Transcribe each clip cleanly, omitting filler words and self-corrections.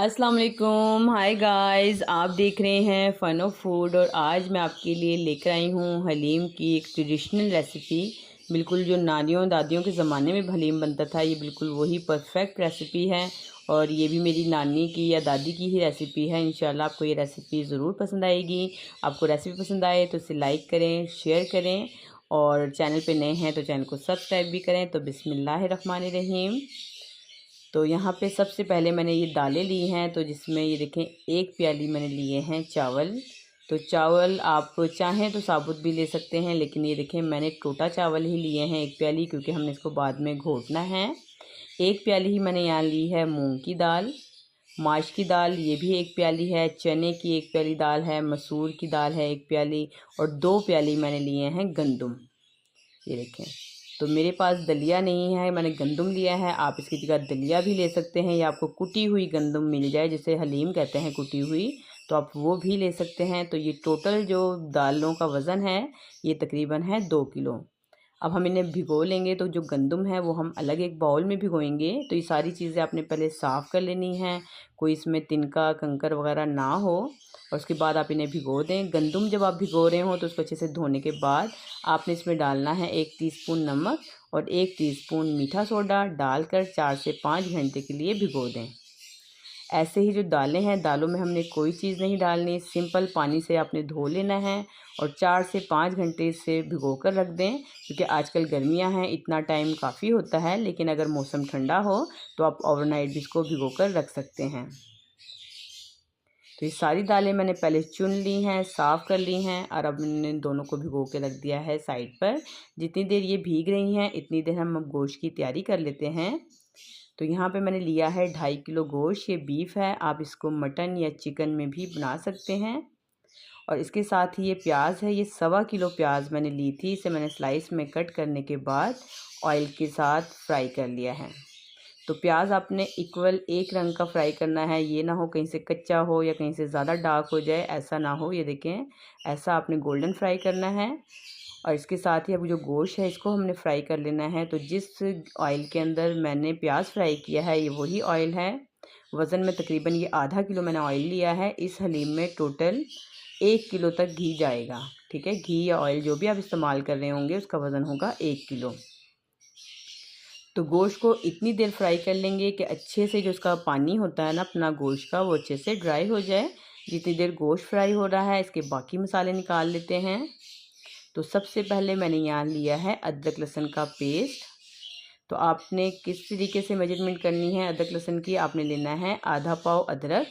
अस्सलाम वालेकुम, hi guys. आप देख रहे हैं फ़न ऑफ फूड और आज मैं आपके लिए लेकर आई हूँ हलीम की एक ट्रेडिशनल रेसिपी। बिल्कुल जो नानियों दादियों के ज़माने में हलीम बनता था, ये बिल्कुल वही परफेक्ट रेसिपी है। और ये भी मेरी नानी की या दादी की ही रेसिपी है। इंशाल्लाह आपको ये रेसिपी ज़रूर पसंद आएगी। आपको रेसिपी पसंद आए तो इसे लाइक करें, शेयर करें और चैनल पे नए हैं तो चैनल को सब्सक्राइब भी करें। तो बिस्मिल्लाहिर्रहमानिर्रहीम। तो यहाँ पे सबसे पहले मैंने ये दालें ली हैं, तो जिसमें ये देखें एक प्याली मैंने लिए हैं चावल। तो चावल आप चाहें तो साबुत भी ले सकते हैं, लेकिन ये देखें मैंने टोटा चावल ही लिए हैं एक प्याली, क्योंकि हमने इसको बाद में घोटना है। एक प्याली ही मैंने यहाँ ली है मूंग की दाल। माश की दाल ये भी एक प्याली है। चने की एक प्याली दाल है। मसूर की दाल है एक प्याली। और 2 प्याली मैंने लिए हैं गंदम। ये देखें, तो मेरे पास दलिया नहीं है, मैंने गंदम लिया है। आप इसकी जगह दलिया भी ले सकते हैं या आपको कुटी हुई गंदम मिल जाए, जिसे हलीम कहते हैं कुटी हुई, तो आप वो भी ले सकते हैं। तो ये टोटल जो दालों का वज़न है ये तकरीबन है 2 किलो। अब हम इन्हें भिगो लेंगे। तो जो गंदम है वो हम अलग एक बाउल में भिगोएंगे। तो ये सारी चीज़ें आपने पहले साफ़ कर लेनी है, कोई इसमें तिनका कंकर वगैरह ना हो। और उसके बाद आप इन्हें भिगो दें। गंदम जब आप भिगो रहे हो तो उसको अच्छे से धोने के बाद आपने इसमें डालना है 1 टीस्पून नमक और 1 टीस्पून मीठा सोडा डालकर 4 से 5 घंटे के लिए भिगो दें। ऐसे ही जो दालें हैं, दालों में हमने कोई चीज़ नहीं डालनी, सिंपल पानी से आपने धो लेना है और 4 से 5 घंटे से भिगो कर रख दें। क्योंकि आजकल गर्मियां हैं, इतना टाइम काफ़ी होता है, लेकिन अगर मौसम ठंडा हो तो आप ओवरनाइट भी इसको भिगो कर रख सकते हैं। तो ये सारी दालें मैंने पहले चुन ली हैं, साफ़ कर ली हैं और अब मैंने दोनों को भिगो के रख दिया है साइड पर। जितनी देर ये भीग रही हैं इतनी देर हम अब गोश्त की तैयारी कर लेते हैं। तो यहाँ पे मैंने लिया है 2.5 किलो गोश्त। ये बीफ है, आप इसको मटन या चिकन में भी बना सकते हैं। और इसके साथ ही ये प्याज है, ये 1.25 किलो प्याज मैंने ली थी। इसे मैंने स्लाइस में कट करने के बाद ऑयल के साथ फ्राई कर लिया है। तो प्याज आपने इक्वल एक रंग का फ्राई करना है, ये ना हो कहीं से कच्चा हो या कहीं से ज़्यादा डार्क हो जाए, ऐसा ना हो। ये देखें, ऐसा आपने गोल्डन फ्राई करना है। और इसके साथ ही अब जो गोश्त है इसको हमने फ्राई कर लेना है। तो जिस ऑयल के अंदर मैंने प्याज फ्राई किया है ये वही ऑयल है। वज़न में तकरीबन ये आधा किलो मैंने ऑयल लिया है। इस हलीम में टोटल 1 किलो तक घी जाएगा। ठीक है, घी या ऑयल जो भी आप इस्तेमाल कर रहे होंगे उसका वज़न होगा 1 किलो। तो गोश्त को इतनी देर फ्राई कर लेंगे कि अच्छे से जो उसका पानी होता है ना अपना गोश्त का, वो अच्छे से ड्राई हो जाए। जितनी देर गोश्त फ्राई हो रहा है इसके बाकी मसाले निकाल लेते हैं। तो सबसे पहले मैंने यहाँ लिया है अदरक लहसुन का पेस्ट। तो आपने किस तरीके से मेजरमेंट करनी है अदरक लहसुन की, आपने लेना है आधा पाव अदरक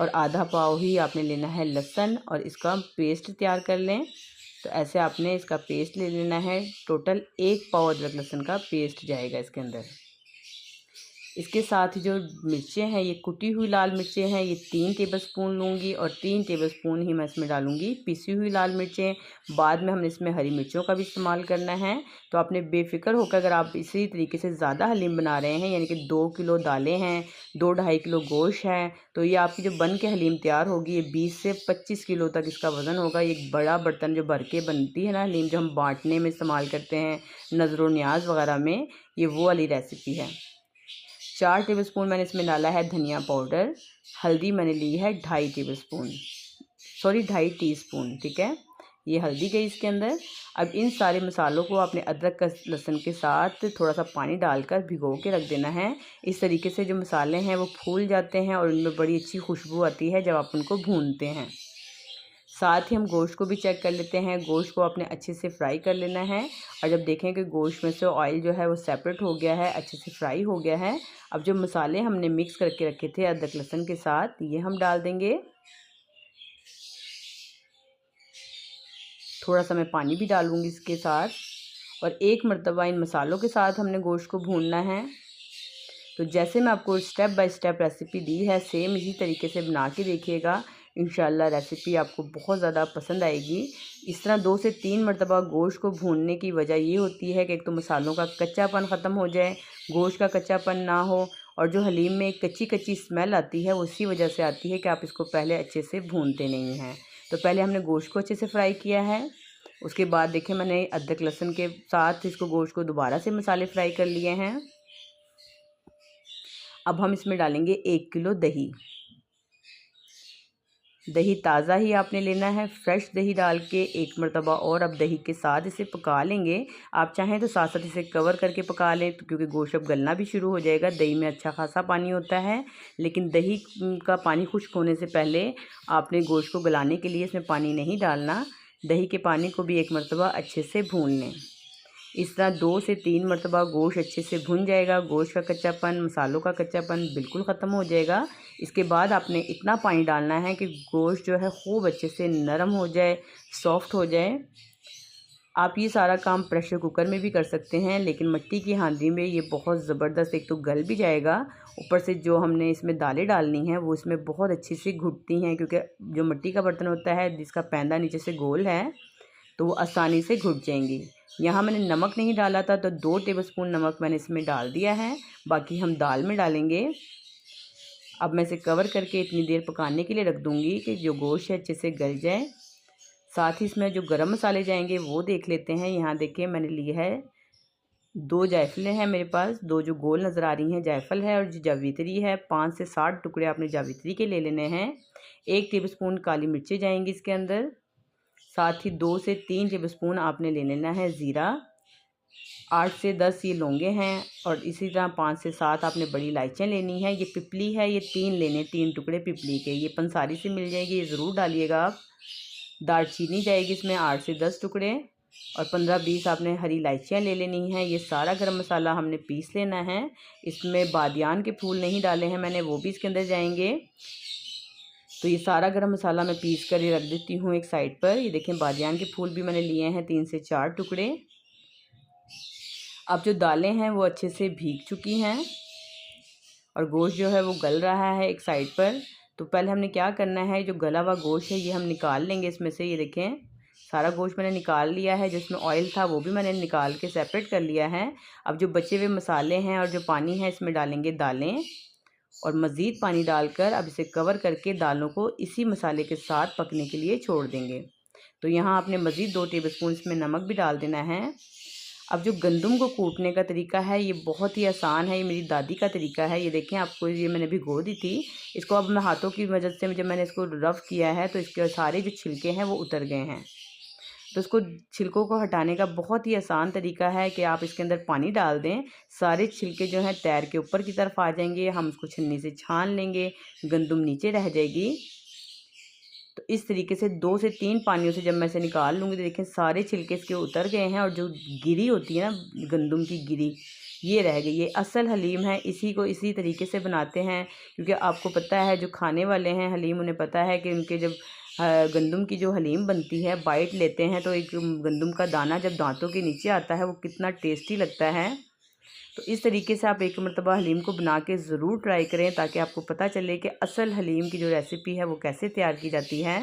और आधा पाव ही आपने लेना है लहसुन और इसका पेस्ट तैयार कर लें। तो ऐसे आपने इसका पेस्ट ले लेना है। टोटल 1 पाव अदरक लहसुन का पेस्ट जाएगा इसके अंदर। इसके साथ ही जो मिर्चें हैं ये कुटी हुई लाल मिर्चें हैं, ये 3 टेबलस्पून लूँगी और 3 टेबलस्पून ही मैं इसमें डालूँगी पिसी हुई लाल मिर्चें। बाद में हमने इसमें हरी मिर्चों का भी इस्तेमाल करना है। तो आपने बेफिक्र होकर, अगर आप इसी तरीके से ज़्यादा हलीम बना रहे हैं, यानी कि 2 किलो दालें हैं, 2-2.5 किलो गोश्त है, तो ये आपकी जो बन के हलीम तैयार होगी ये 20 से 25 किलो तक इसका वज़न होगा। एक बड़ा बर्तन जो भर के बनती है ना हलीम, जो हम बाँटने में इस्तेमाल करते हैं नज़र न्याज वगैरह में, ये वो वाली रेसिपी है। 4 टेबलस्पून मैंने इसमें डाला है धनिया पाउडर। हल्दी मैंने ली है 2.5 टेबलस्पून, सॉरी 2.5 टीस्पून। ठीक है, ये हल्दी गई इसके अंदर। अब इन सारे मसालों को आपने अदरक का लहसुन के साथ थोड़ा सा पानी डालकर भिगो के रख देना है। इस तरीके से जो मसाले हैं वो फूल जाते हैं और उनमें बड़ी अच्छी खुशबू आती है जब आप उनको भूनते हैं। साथ ही हम गोश्त को भी चेक कर लेते हैं। गोश्त को आपने अच्छे से फ्राई कर लेना है और जब देखें कि गोश्त में से ऑयल जो है वो सेपरेट हो गया है, अच्छे से फ्राई हो गया है, अब जो मसाले हमने मिक्स करके रखे थे अदरक लहसुन के साथ, ये हम डाल देंगे। थोड़ा सा मैं पानी भी डालूंगी इसके साथ और एक मरतबा इन मसालों के साथ हमने गोश्त को भूनना है। तो जैसे मैं आपको स्टेप बाय स्टेप रेसिपी दी है, सेम इसी तरीके से बना के देखिएगा। इंशाल्लाह रेसिपी आपको बहुत ज़्यादा पसंद आएगी। इस तरह 2 से 3 मरतबा गोश्त को भूनने की वजह ये होती है कि एक तो मसालों का कच्चापन ख़त्म हो जाए, गोश्त का कच्चापन ना हो, और जो हलीम में एक कच्ची कच्ची स्मेल आती है वो इसी वजह से आती है कि आप इसको पहले अच्छे से भूनते नहीं हैं। तो पहले हमने गोश्त को अच्छे से फ्राई किया है, उसके बाद देखें मैंने अदरक लहसुन के साथ इसको गोश्त को दोबारा से मसाले फ्राई कर लिए हैं। अब हम इसमें डालेंगे 1 किलो दही। दही ताज़ा ही आपने लेना है, फ्रेश दही डाल के एक मरतबा और अब दही के साथ इसे पका लेंगे। आप चाहें तो साथ साथ इसे कवर करके पका लें, तो क्योंकि गोश्त अब गलना भी शुरू हो जाएगा। दही में अच्छा खासा पानी होता है, लेकिन दही का पानी खुश्क होने से पहले आपने गोश्त को गलाने के लिए इसमें पानी नहीं डालना। दही के पानी को भी एक मरतबा अच्छे से भून लें। इस तरह 2 से 3 मरतबा गोश्त अच्छे से भुन जाएगा। गोश्त का कच्चापन, मसालों का कच्चापन बिल्कुल ख़त्म हो जाएगा। इसके बाद आपने इतना पानी डालना है कि गोश्त जो है खूब अच्छे से नरम हो जाए, सॉफ्ट हो जाए। आप ये सारा काम प्रेशर कुकर में भी कर सकते हैं, लेकिन मिट्टी की हांडी में ये बहुत ज़बरदस्त एक तो गल भी जाएगा, ऊपर से जो हमने इसमें दालें डालनी हैं वो इसमें बहुत अच्छी सी घुटती हैं, क्योंकि जो मिट्टी का बर्तन होता है जिसका पैंदा नीचे से गोल है तो वो आसानी से घुट जाएंगी। यहाँ मैंने नमक नहीं डाला था, तो 2 टेबलस्पून नमक मैंने इसमें डाल दिया है, बाकी हम दाल में डालेंगे। अब मैं इसे कवर करके इतनी देर पकाने के लिए रख दूँगी कि जो गोश्त है अच्छे से गल जाए। साथ ही इसमें जो गरम मसाले जाएंगे वो देख लेते हैं। यहाँ देखिए मैंने लिए है 2 जायफलें हैं मेरे पास, 2 जो गोल नज़र आ रही हैं जायफल है, और जो जावित्री है 5 से 7 टुकड़े आपने जावित्री के ले लेने हैं। 1 टेबलस्पून काली मिर्चें जाएंगी इसके अंदर। साथ ही 2 से 3 टेबलस्पून आपने ले लेना है ज़ीरा। 8 से 10 ये लौंगे हैं, और इसी तरह 5 से 7 आपने बड़ी इलायचियाँ लेनी है। ये पिपली है, ये 3 लेने, 3 टुकड़े पिपली के, ये पंसारी से मिल जाएगी, ये ज़रूर डालिएगा आप। दालचीनी जाएगी इसमें 8 से 10 टुकड़े, और 15-20 आपने हरी इलायचियाँ ले लेनी हैं। ये सारा गरम मसाला हमने पीस लेना है। इसमें बादियान के फूल नहीं डाले हैं मैंने, वो भी इसके अंदर जाएंगे। तो ये सारा गरम मसाला मैं पीस कर रख देती हूँ एक साइड पर। ये देखें बादियान के फूल भी मैंने लिए हैं 3 से 4 टुकड़े। अब जो दालें हैं वो अच्छे से भीग चुकी हैं और गोश्त जो है वो गल रहा है एक साइड पर। तो पहले हमने क्या करना है, जो गला हुआ गोश्त है ये हम निकाल लेंगे इसमें से। ये देखें सारा गोश्त मैंने निकाल लिया है, जिसमें ऑयल था वो भी मैंने निकाल के सेपरेट कर लिया है। अब जो बचे हुए मसाले हैं और जो पानी है इसमें डालेंगे दालें, और मज़ीद पानी डालकर अब इसे कवर करके दालों को इसी मसाले के साथ पकने के लिए छोड़ देंगे। तो यहाँ आपने मज़ीद 2 टेबलस्पून इसमें नमक भी डाल देना है। अब जो गंदम को कूटने का तरीका है ये बहुत ही आसान है, ये मेरी दादी का तरीका है। ये देखें आपको, ये मैंने भिगो दी थी इसको। अब मैं हाथों की मदद से जब मैंने इसको रफ़ किया है तो इसके सारे जो छिलके हैं वो उतर गए हैं। तो इसको छिलकों को हटाने का बहुत ही आसान तरीका है कि आप इसके अंदर पानी डाल दें, सारे छिलके जो हैं तैर के ऊपर की तरफ आ जाएंगे। हम उसको छन्नी से छान लेंगे, गंदम नीचे रह जाएगी। तो इस तरीके से 2 से 3 पानियों से जब मैं इसे निकाल लूँगी तो देखें सारे छिलके इसके उतर गए हैं, और जो गिरी होती है ना गंदम की गिरी, ये रह गई। ये असल हलीम है, इसी को इसी तरीके से बनाते हैं। क्योंकि आपको पता है जो खाने वाले हैं हलीम, उन्हें पता है कि उनके जब गंदम की जो हलीम बनती है, बाइट लेते हैं तो एक गंदम का दाना जब दांतों के नीचे आता है वो कितना टेस्टी लगता है। तो इस तरीके से आप एक मरतबा हलीम को बना के ज़रूर ट्राई करें, ताकि आपको पता चले कि असल हलीम की जो रेसिपी है वो कैसे तैयार की जाती है।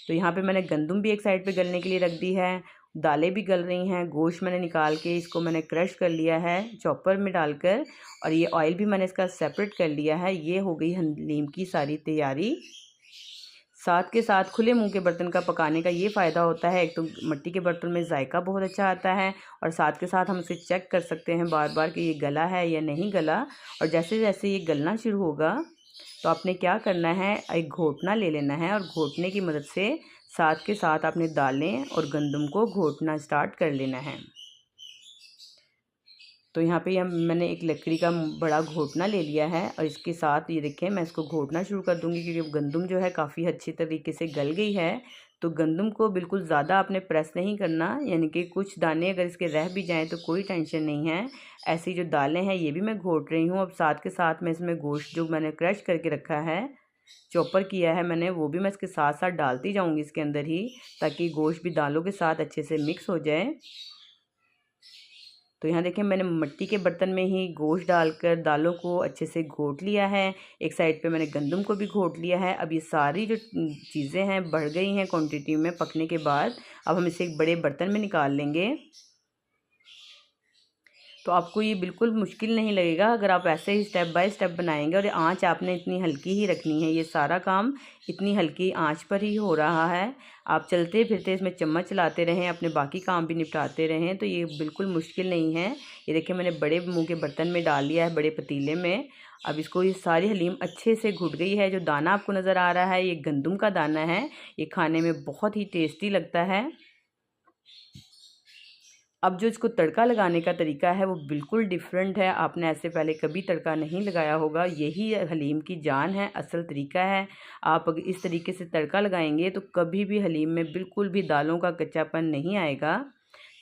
तो यहाँ पे मैंने गंदम भी एक साइड पे गलने के लिए रख दी है, दालें भी गल रही हैं, गोश्त मैंने निकाल के इसको मैंने क्रश कर लिया है चॉपर में डालकर, और ये ऑयल भी मैंने इसका सेपरेट कर लिया है। ये हो गई हलीम की सारी तैयारी। साथ के साथ खुले मुंह के बर्तन का पकाने का ये फ़ायदा होता है, एक तो मिट्टी के बर्तन में जायका बहुत अच्छा आता है, और साथ के साथ हम इसे चेक कर सकते हैं बार बार कि ये गला है या नहीं गला। और जैसे जैसे ये गलना शुरू होगा तो आपने क्या करना है, एक घोटना ले लेना है, और घोटने की मदद से साथ के साथ आपने दालें और गंदम को घोटना स्टार्ट कर लेना है। तो यहाँ पे मैंने एक लकड़ी का बड़ा घोटना ले लिया है, और इसके साथ ये देखें मैं इसको घोटना शुरू कर दूँगी, क्योंकि गंदम जो है काफ़ी अच्छी तरीके से गल गई है। तो गंदम को बिल्कुल ज़्यादा आपने प्रेस नहीं करना, यानी कि कुछ दाने अगर इसके रह भी जाएँ तो कोई टेंशन नहीं है। ऐसी जो दालें हैं ये भी मैं घोट रही हूँ। अब साथ के साथ मैं इसमें गोश्त जो मैंने क्रश करके रखा है, चॉपर किया है मैंने, वो भी मैं इसके साथ साथ डालती जाऊँगी इसके अंदर ही, ताकि गोश्त भी दालों के साथ अच्छे से मिक्स हो जाए। तो यहाँ देखें मैंने मिट्टी के बर्तन में ही गोश्त डालकर दालों को अच्छे से घोट लिया है। एक साइड पे मैंने गंदम को भी घोट लिया है। अब ये सारी जो चीज़ें हैं बढ़ गई हैं क्वांटिटी में पकने के बाद। अब हम इसे एक बड़े बर्तन में निकाल लेंगे। तो आपको ये बिल्कुल मुश्किल नहीं लगेगा अगर आप ऐसे ही स्टेप बाय स्टेप बनाएंगे, और आंच आपने इतनी हल्की ही रखनी है। ये सारा काम इतनी हल्की आंच पर ही हो रहा है। आप चलते फिरते इसमें चम्मच चलाते रहें, अपने बाकी काम भी निपटाते रहें, तो ये बिल्कुल मुश्किल नहीं है। ये देखिए मैंने बड़े मुँह के बर्तन में डाल लिया है, बड़े पतीले में। अब इसको, ये सारी हलीम अच्छे से घुट गई है। जो दाना आपको नज़र आ रहा है ये गंदम का दाना है, ये खाने में बहुत ही टेस्टी लगता है। अब जो इसको तड़का लगाने का तरीका है वो बिल्कुल डिफरेंट है। आपने ऐसे पहले कभी तड़का नहीं लगाया होगा। यही हलीम की जान है, असल तरीका है। आप अगर इस तरीके से तड़का लगाएंगे तो कभी भी हलीम में बिल्कुल भी दालों का कच्चापन नहीं आएगा।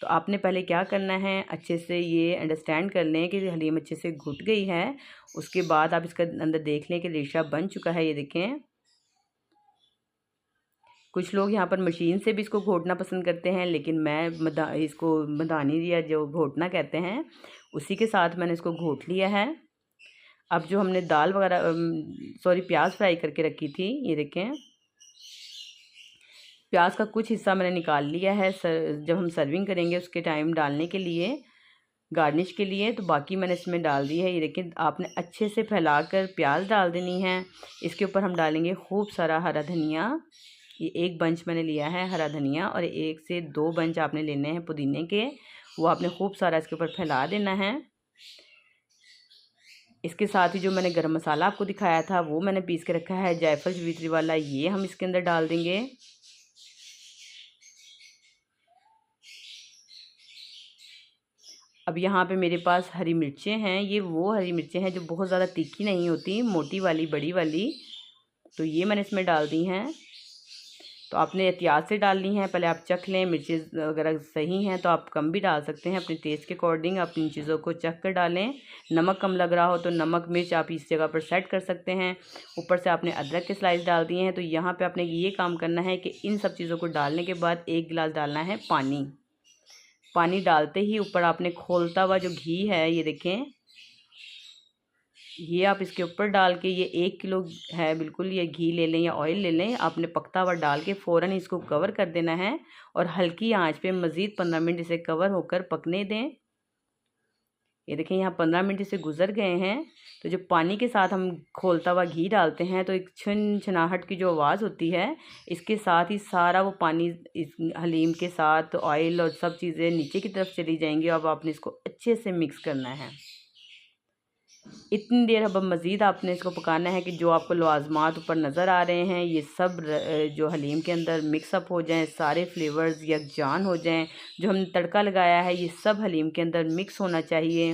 तो आपने पहले क्या करना है, अच्छे से ये अंडरस्टैंड कर लें कि हलीम अच्छे से घुट गई है। उसके बाद आप इसका अंदर देख लें कि रेशा बन चुका है। ये देखें, कुछ लोग यहाँ पर मशीन से भी इसको घोटना पसंद करते हैं, लेकिन मैं इसको मदानी या जो घोटना कहते हैं उसी के साथ मैंने इसको घोट लिया है। अब जो हमने दाल वगैरह प्याज फ्राई करके रखी थी, ये देखें, प्याज का कुछ हिस्सा मैंने निकाल लिया है जब हम सर्विंग करेंगे उसके टाइम डालने के लिए, गार्निश के लिए, तो बाकी मैंने इसमें डाल दी है। ये देखें, आपने अच्छे से फैलाकर प्याज डाल देनी है। इसके ऊपर हम डालेंगे खूब सारा हरा धनिया। ये एक बंच मैंने लिया है हरा धनिया, और 1 से 2 बंच आपने लेने हैं पुदीने के। वो आपने खूब सारा इसके ऊपर फैला देना है। इसके साथ ही जो मैंने गरम मसाला आपको दिखाया था वो मैंने पीस के रखा है, जायफल जवित्री वाला, ये हम इसके अंदर डाल देंगे। अब यहाँ पे मेरे पास हरी मिर्चें हैं। ये वो हरी मिर्चें हैं जो बहुत ज़्यादा तीखी नहीं होती, मोटी वाली, बड़ी वाली, तो ये मैंने इसमें डाल दी हैं। तो आपने एहतियात से डालनी है, पहले आप चख लें। मिर्चें अगर सही हैं तो आप कम भी डाल सकते हैं, अपने टेस्ट के अकॉर्डिंग आप इन चीज़ों को चख कर डालें। नमक कम लग रहा हो तो नमक मिर्च आप इस जगह पर सेट कर सकते हैं। ऊपर से आपने अदरक के स्लाइस डाल दिए हैं। तो यहाँ पे आपने ये काम करना है कि इन सब चीज़ों को डालने के बाद 1 गिलास डालना है पानी। पानी डालते ही ऊपर आपने खोलता हुआ जो घी है, ये देखें, ये आप इसके ऊपर डाल के, ये 1 किलो है बिल्कुल, ये घी ले लें या ऑयल ले लें, आपने पकता हुआ डाल के फ़ौरन इसको कवर कर देना है और हल्की आंच पे मज़ीद 15 मिनट इसे कवर होकर पकने दें। ये देखें, यहाँ 15 मिनट इसे गुजर गए हैं। तो जो पानी के साथ हम खोलता हुआ घी डालते हैं तो एक छन छनाहट की जो आवाज़ होती है, इसके साथ ही सारा वो पानी इस हलीम के साथ ऑयल और सब चीज़ें नीचे की तरफ चली जाएंगी। अब आपने इसको अच्छे से मिक्स करना है। इतनी देर अब मज़ीद आपने इसको पकाना है कि जो आपको लवाजमात ऊपर नज़र आ रहे हैं ये सब जो हलीम के अंदर मिक्सअप हो जाएं, सारे फ्लेवर्स यकजान हो जाएं। जो हमने तड़का लगाया है ये सब हलीम के अंदर मिक्स होना चाहिए।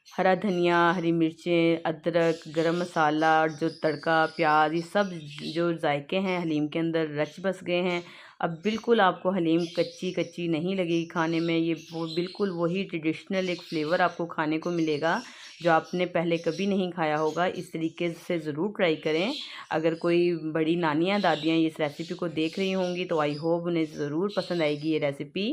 हरा धनिया, हरी मिर्चें, अदरक, गरम मसाला और जो तड़का, प्याज, ये सब जो जायके हैं हलीम के अंदर रच बस गए हैं। अब बिल्कुल आपको हलीम कच्ची कच्ची नहीं लगेगी खाने में। ये वो बिल्कुल वही ट्रेडिशनल एक फ़्लेवर आपको खाने को मिलेगा जो आपने पहले कभी नहीं खाया होगा। इस तरीके से ज़रूर ट्राई करें। अगर कोई बड़ी नानियाँ दादियाँ इस रेसिपी को देख रही होंगी तो आई होप उन्हें ज़रूर पसंद आएगी ये रेसिपी।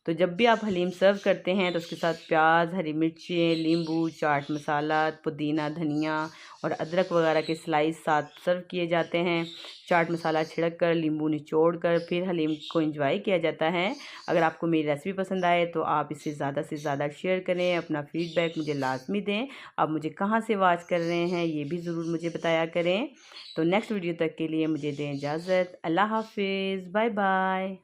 तो जब भी आप हलीम सर्व करते हैं तो उसके साथ प्याज, हरी मिर्चें, नींबू, चाट मसाला, पुदीना, धनिया और अदरक वगैरह के स्लाइस साथ सर्व किए जाते हैं। चाट मसाला छिड़क कर, नींबू निचोड़ कर फिर हलीम को एंजॉय किया जाता है। अगर आपको मेरी रेसिपी पसंद आए तो आप इसे ज़्यादा से ज़्यादा शेयर करें। अपना फीडबैक मुझे लाजमी दें। आप मुझे कहाँ से वॉच कर रहे हैं ये भी ज़रूर मुझे बताया करें। तो नेक्स्ट वीडियो तक के लिए मुझे दें इजाज़त। अल्लाह हाफिज़, बाय बाय।